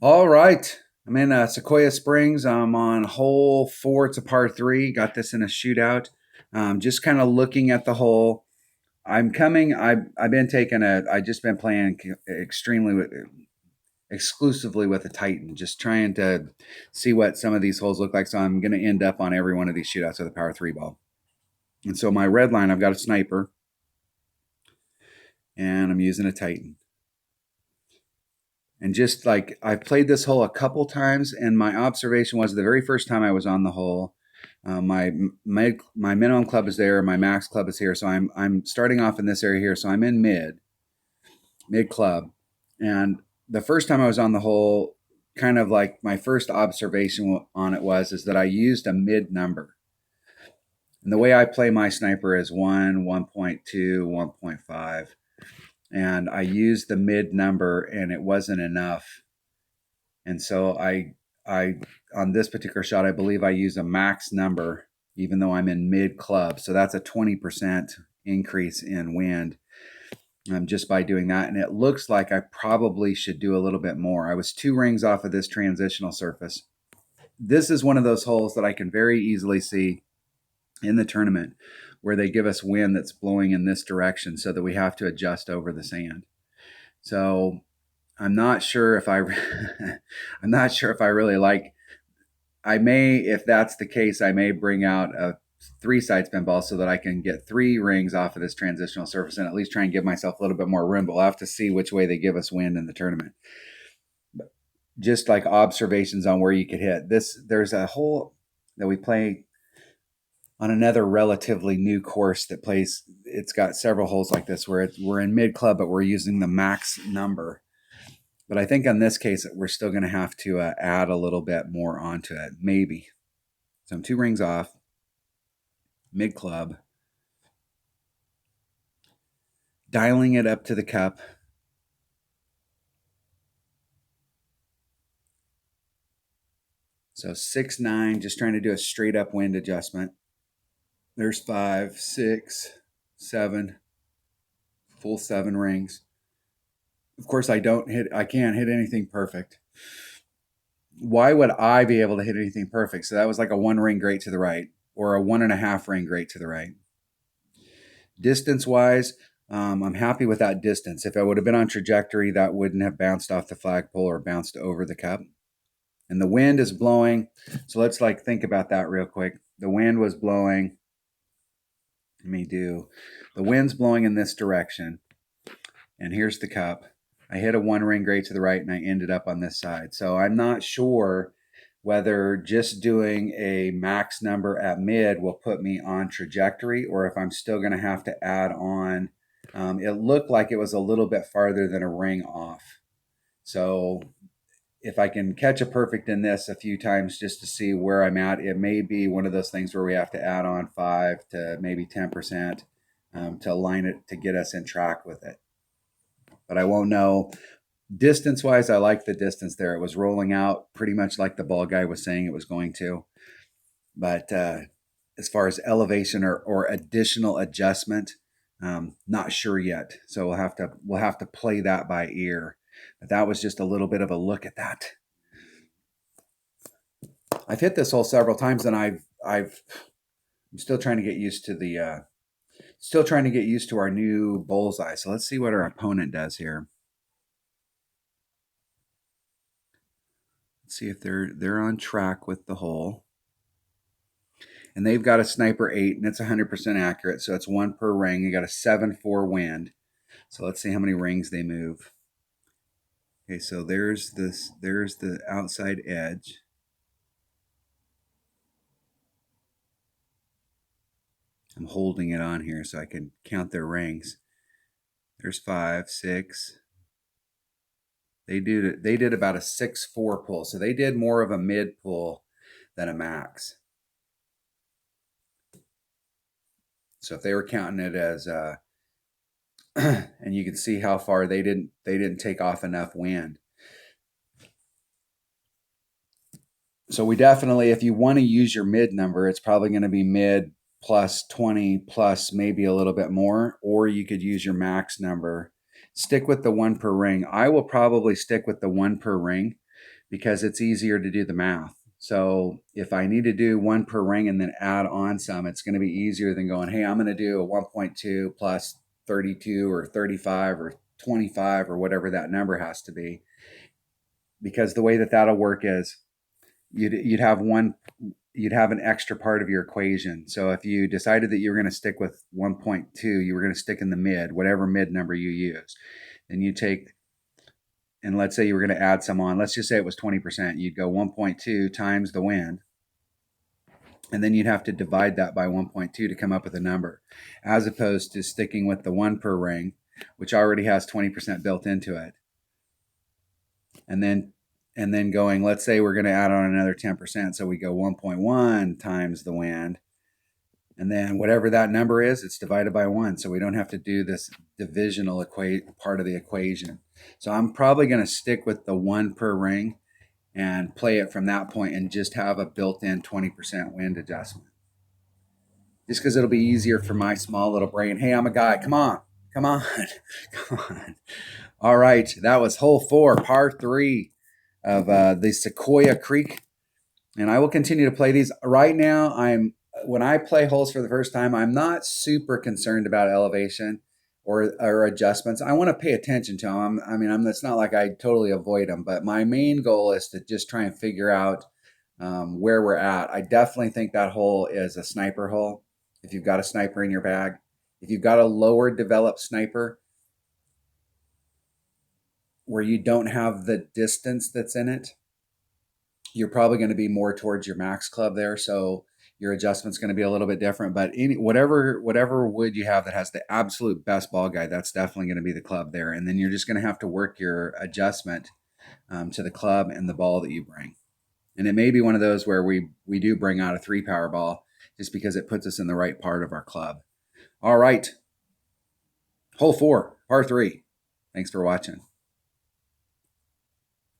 All right. I'm in Sequoia Springs. I'm on hole four. It's a par three. Got this in a shootout. Just kind of looking at the hole. I'm coming. I've been taking a. I just been playing extremely exclusively with a Titan. Just trying to see what some of these holes look like. So I'm going to end up on every one of these shootouts with a par three ball. And so my red line, I've got a sniper, and I'm using a Titan. And just like I've played this hole a couple times, and my observation was the very first time I was on the hole, my minimum club is there, my max club is here, so I'm starting off in this area here, so I'm in mid club, and the first time I was on the hole, kind of like my first observation on it was is that I used a mid number, and the way I play my sniper is 1, 1.2, 1.5, and I used the mid number, and it wasn't enough. And so I on this particular shot, I believe I use a max number, even though I'm in mid club. So that's a 20% increase in wind just by doing that. And it looks like I probably should do a little bit more. I was 2 rings off of this transitional surface. This is one of those holes that I can very easily see in the tournament where they give us wind that's blowing in this direction so that we have to adjust over the sand. So I'm not sure if I I'm not sure if I really like. I may, if that's the case, I may bring out a 3 side spin ball so that I can get 3 rings off of this transitional surface and at least try and give myself a little bit more room. But we'll have to see which way they give us wind in the tournament. But just like observations on where you could hit this, there's a hole that we play on another relatively new course that plays. It's got several holes like this where we're in mid club, but we're using the max number. But I think in this case, we're still going to have to add a little bit more onto it, maybe. So I'm 2 rings off, mid club, dialing it up to the cup. So 6-9, just trying to do a straight up wind adjustment. There's 5, 6, 7, full 7 rings. Of course, I can't hit anything perfect. Why would I be able to hit anything perfect? So that was like a 1 ring great to the right or a 1.5 ring great to the right. Distance wise, I'm happy with that distance. If I would have been on trajectory, that wouldn't have bounced off the flagpole or bounced over the cup. And the wind is blowing. So let's think about that real quick. The wind was blowing. The wind's blowing in this direction. And here's the cup. I hit a 1 ring great to the right and I ended up on this side. So I'm not sure whether just doing a max number at mid will put me on trajectory or if I'm still going to have to add on. It looked like it was a little bit farther than a ring off. So if I can catch a perfect in this a few times just to see where I'm at, it may be one of those things where we have to add on 5 to maybe 10% to align it to get us in track with it. But I won't know. Distance wise, I like the distance there. It was rolling out pretty much like the ball guy was saying it was going to. But as far as elevation or additional adjustment, not sure yet. So we'll have to play that by ear. But that was just a little bit of a look at that. I've hit this hole several times, and I'm still trying to get used to our new bullseye. So let's see what our opponent does here. Let's see if they're on track with the hole. And they've got a sniper 8, and it's 100% accurate. So it's 1 per ring. You got a 7-4 wind. So let's see how many rings they move. Okay, so there's the outside edge. I'm holding it on here so I can count their rings. There's 5, 6. They did about a 6-4 pull. So they did more of a mid pull than a max. So if they were counting it as and you can see how far they didn't take off enough wind. So we definitely, if you want to use your mid number, it's probably going to be mid plus 20 plus maybe a little bit more, or you could use your max number. Stick with the 1 per ring. I will probably stick with the 1 per ring because it's easier to do the math. So if I need to do one per ring and then add on some, it's going to be easier than going, hey, I'm going to do a 1.2 plus 32 or 35 or 25 or whatever that number has to be. Because the way that that'll work is you'd have an extra part of your equation. So if you decided that you were going to stick with 1.2, you were going to stick in the mid, whatever mid number you use. Then you take, and let's say you were going to add some on. Let's just say it was 20%. You'd go 1.2 times the wind, and then you'd have to divide that by 1.2 to come up with a number, as opposed to sticking with the one per ring, which already has 20% built into it. And then going, let's say we're going to add on another 10%. So we go 1.1 times the wind. And then whatever that number is, it's divided by 1. So we don't have to do this divisional part of the equation. So I'm probably going to stick with the one per ring and play it from that point and just have a built-in 20% wind adjustment. Just because it'll be easier for my small little brain. Hey, I'm a guy. Come on. Come on. Come on. All right. That was hole 4, par 3 of the Sequoia Creek. And I will continue to play these. Right now, when I play holes for the first time, I'm not super concerned about elevation or adjustments. I want to pay attention to them. It's not like I totally avoid them, but my main goal is to just try and figure out where we're at. I definitely think that hole is a sniper hole if you've got a sniper in your bag. If you've got a lower developed sniper where you don't have the distance that's in it, you're probably going to be more towards your max club there. So your adjustment's going to be a little bit different, but whatever wood you have that has the absolute best ball guide, that's definitely going to be the club there. And then you're just going to have to work your adjustment to the club and the ball that you bring. And it may be one of those where we do bring out a 3-power ball just because it puts us in the right part of our club. All right. Hole 4, par 3. Thanks for watching.